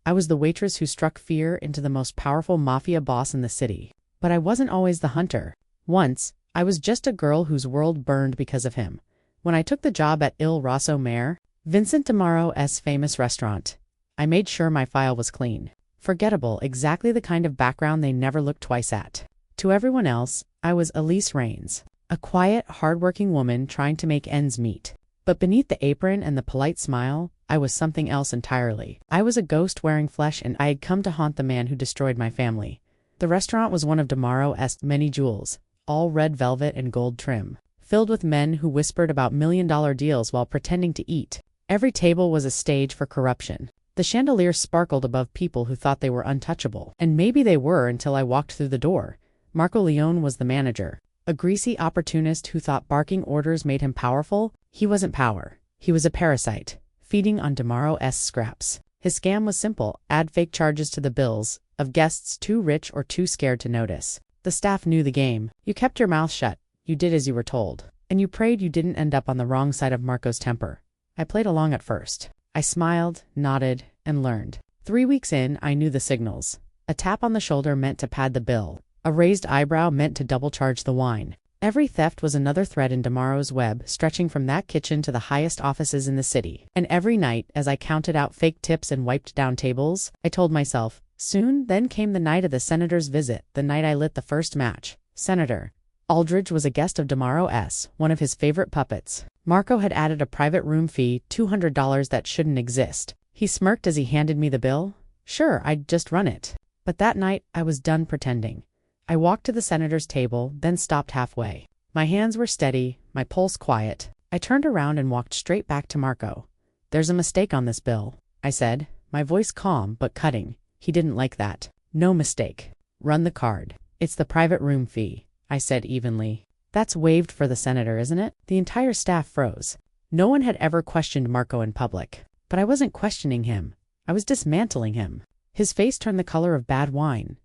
I was the waitress who struck fear into the most powerful mafia boss in the city. But I wasn't always the hunter. Once, I was just a girl whose world burned because of him. When I took the job at Il Rosso Mare, Vincent DeMaro's famous restaurant, I made sure my file was clean. Forgettable, exactly the kind of background they never looked twice at. To everyone else, I was Elise Raines, a quiet, hardworking woman trying to make ends meet. But beneath the apron and the polite smile, I was something else entirely. I was a ghost wearing flesh, and I had come to haunt the man who destroyed my family. The restaurant was one of DeMaro's many jewels, all red velvet and gold trim, filled with men who whispered about million-dollar deals while pretending to eat. Every table was a stage for corruption. The chandeliers sparkled above people who thought they were untouchable. And maybe they were until I walked through the door. Marco Leone was the manager, a greasy opportunist who thought barking orders made him powerful. He wasn't power. He was a parasite, feeding on DeMaro's scraps. His scam was simple: add fake charges to the bills of guests too rich or too scared to notice. The staff knew the game. You kept your mouth shut, you did as you were told, and you prayed you didn't end up on the wrong side of Marco's temper. I played along at first. I smiled, nodded, and learned. 3 weeks in, I knew the signals. A tap on the shoulder meant to pad the bill. A raised eyebrow meant to double-charge the wine. Every theft was another thread in DeMaro's web, stretching from that kitchen to the highest offices in the city. And every night, as I counted out fake tips and wiped down tables, I told myself, soon. Then came the night of the senator's visit, the night I lit the first match. Senator Aldridge was a guest of DeMaro's, one of his favorite puppets. Marco had added a private room fee, $200 that shouldn't exist. He smirked as he handed me the bill. Sure, I'd just run it. But that night, I was done pretending. I walked to the senator's table, then stopped halfway. My hands were steady, my pulse quiet. I turned around and walked straight back to Marco. There's a mistake on this bill, I said, my voice calm but cutting. He didn't like that. No mistake. Run the card. It's the private room fee, I said evenly. That's waived for the senator, isn't it? The entire staff froze. No one had ever questioned Marco in public. But I wasn't questioning him. I was dismantling him. His face turned the color of bad wine.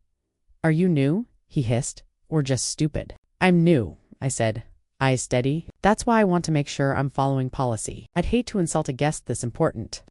Are you new? He hissed. Or just stupid? I'm new, I said, eyes steady. That's why I want to make sure I'm following policy. I'd hate to insult a guest this important.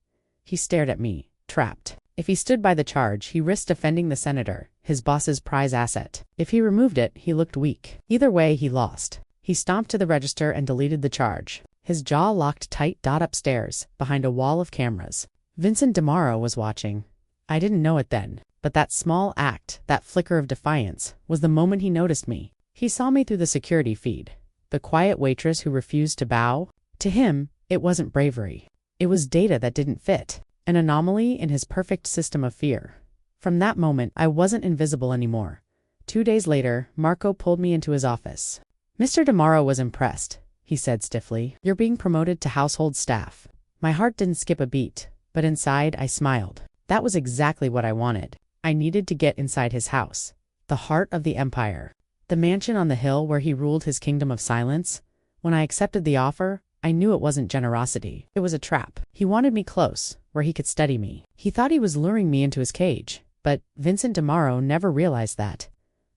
He stared at me, trapped. If he stood by the charge, he risked offending the senator, his boss's prize asset. If he removed it, he looked weak. Either way, he lost. He stomped to the register and deleted the charge. His jaw locked tight. Upstairs, behind a wall of cameras. Vincent DeMaro was watching. I didn't know it then, but that small act, that flicker of defiance, was the moment he noticed me. He saw me through the security feed. The quiet waitress who refused to bow. To him, it wasn't bravery. It was data that didn't fit. An anomaly in his perfect system of fear. From that moment, I wasn't invisible anymore. 2 days later, Marco pulled me into his office. Mr. DeMaro was impressed, he said stiffly. You're being promoted to household staff. My heart didn't skip a beat, but inside I smiled. That was exactly what I wanted. I needed to get inside his house. The heart of the empire. The mansion on the hill where he ruled his kingdom of silence. When I accepted the offer, I knew it wasn't generosity. It was a trap. He wanted me close, where he could study me. He thought he was luring me into his cage. But Vincent DeMaro never realized that.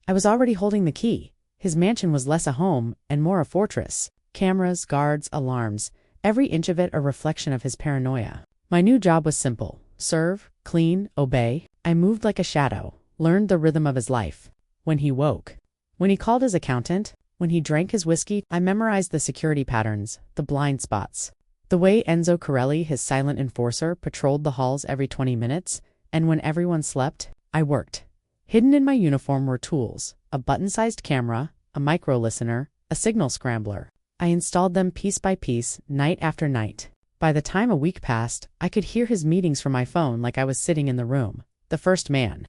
I was already holding the key. His mansion was less a home and more a fortress. Cameras, guards, alarms. Every inch of it a reflection of his paranoia. My new job was simple. Serve, clean, obey. I moved like a shadow. Learned the rhythm of his life. When he woke. When he called his accountant. When he drank his whiskey. I memorized the security patterns. The blind spots. The way Enzo Corelli, his silent enforcer, patrolled the halls every 20 minutes. And when everyone slept, I worked. Hidden in my uniform were tools. A button-sized camera. A micro-listener. A signal scrambler. I installed them piece by piece, night after night. By the time a week passed, I could hear his meetings from my phone like I was sitting in the room. The first man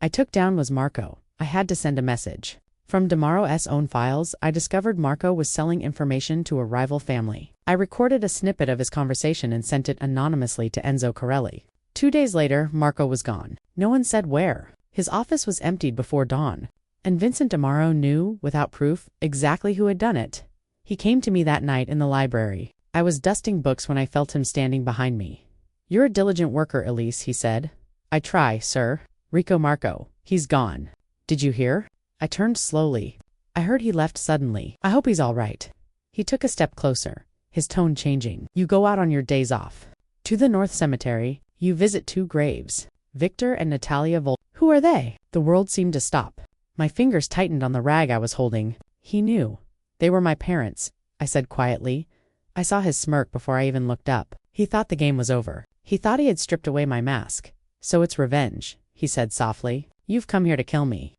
I took down was Marco. I had to send a message. From DeMaro's own files, I discovered Marco was selling information to a rival family. I recorded a snippet of his conversation and sent it anonymously to Enzo Corelli. 2 days later, Marco was gone. No one said where. His office was emptied before dawn. And Vincent DeMaro knew, without proof, exactly who had done it. He came to me that night in the library. I was dusting books when I felt him standing behind me. You're a diligent worker, Elise, he said. I try, sir. Rico Marco. He's gone. Did you hear? I turned slowly. I heard he left suddenly. I hope he's all right. He took a step closer, his tone changing. You go out on your days off. To the North Cemetery. You visit 2 graves. Victor and Natalia Who are they? The world seemed to stop. My fingers tightened on the rag I was holding. He knew. They were my parents, I said quietly. I saw his smirk before I even looked up. He thought the game was over. He thought he had stripped away my mask. So it's revenge, he said softly. You've come here to kill me.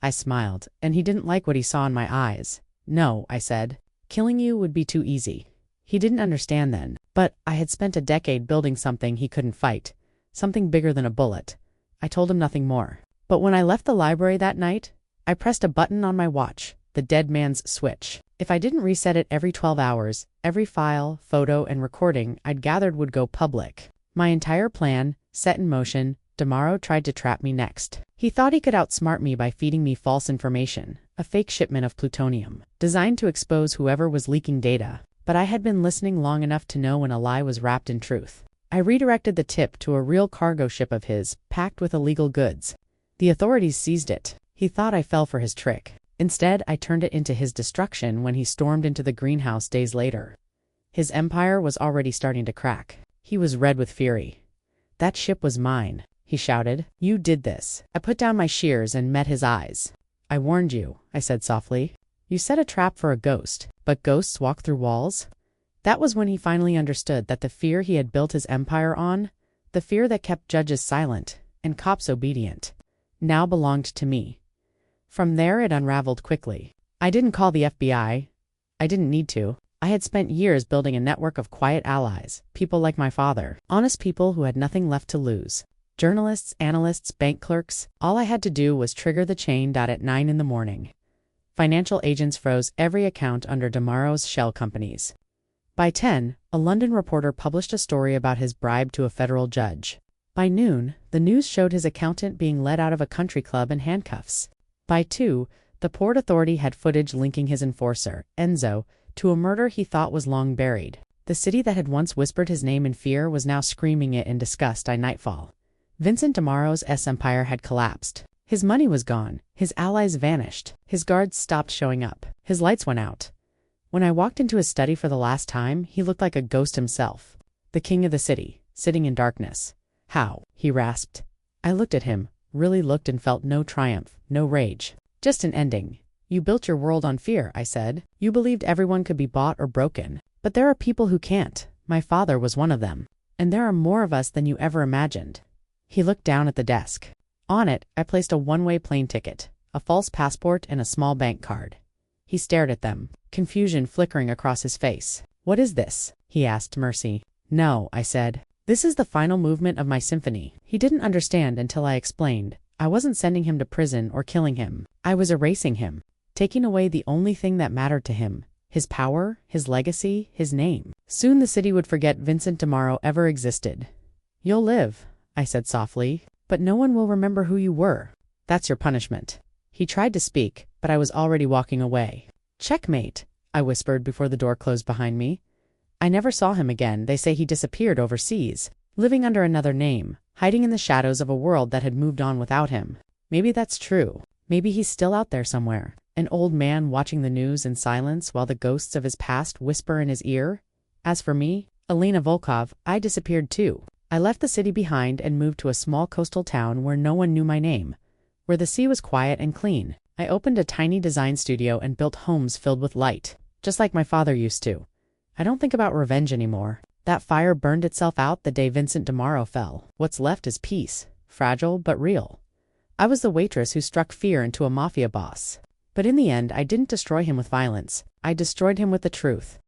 I smiled, and he didn't like what he saw in my eyes. No, I said. Killing you would be too easy. He didn't understand then, but I had spent a decade building something he couldn't fight. Something bigger than a bullet. I told him nothing more. But when I left the library that night, I pressed a button on my watch, the dead man's switch. If I didn't reset it every 12 hours, every file, photo, and recording I'd gathered would go public. My entire plan, set in motion, Damaro tried to trap me next. He thought he could outsmart me by feeding me false information, a fake shipment of plutonium, designed to expose whoever was leaking data. But I had been listening long enough to know when a lie was wrapped in truth. I redirected the tip to a real cargo ship of his, packed with illegal goods. The authorities seized it. He thought I fell for his trick. Instead, I turned it into his destruction when he stormed into the greenhouse days later. His empire was already starting to crack. He was red with fury. That ship was mine, he shouted. You did this. I put down my shears and met his eyes. I warned you, I said softly. You set a trap for a ghost, but ghosts walk through walls? That was when he finally understood that the fear he had built his empire on, the fear that kept judges silent and cops obedient, now belonged to me. From there it unraveled quickly. I didn't call the FBI. I didn't need to. I had spent years building a network of quiet allies, people like my father, honest people who had nothing left to lose. Journalists, analysts, bank clerks, all I had to do was trigger the chain. At 9 in the morning. Financial agents froze every account under Damaro's shell companies. By 10, a London reporter published a story about his bribe to a federal judge. By noon, the news showed his accountant being led out of a country club in handcuffs. By 2, the Port Authority had footage linking his enforcer, Enzo, to a murder he thought was long buried. The city that had once whispered his name in fear was now screaming it in disgust by nightfall. Vincent Damaro's empire had collapsed. His money was gone, his allies vanished, his guards stopped showing up, his lights went out. When I walked into his study for the last time, he looked like a ghost himself. The king of the city, sitting in darkness. How? He rasped. I looked at him, really looked, and felt no triumph, no rage. Just an ending. You built your world on fear, I said. You believed everyone could be bought or broken. But there are people who can't. My father was one of them. And there are more of us than you ever imagined. He looked down at the desk. On it, I placed a one-way plane ticket, a false passport, and a small bank card. He stared at them, confusion flickering across his face. What is this? He asked Mercy. No, I said. This is the final movement of my symphony. He didn't understand until I explained. I wasn't sending him to prison or killing him. I was erasing him, taking away the only thing that mattered to him. His power, his legacy, his name. Soon the city would forget Vincent Damaro ever existed. You'll live, I said softly, but no one will remember who you were. That's your punishment. He tried to speak, but I was already walking away. Checkmate, I whispered before the door closed behind me. I never saw him again. They say he disappeared overseas, living under another name, hiding in the shadows of a world that had moved on without him. Maybe that's true. Maybe he's still out there somewhere, an old man watching the news in silence while the ghosts of his past whisper in his ear. As for me, Elena Volkov, I disappeared too. I left the city behind and moved to a small coastal town where no one knew my name, where the sea was quiet and clean. I opened a tiny design studio and built homes filled with light, just like my father used to. I don't think about revenge anymore. That fire burned itself out the day Vincent Damaro fell. What's left is peace, fragile but real. I was the waitress who struck fear into a mafia boss. But in the end, I didn't destroy him with violence. I destroyed him with the truth.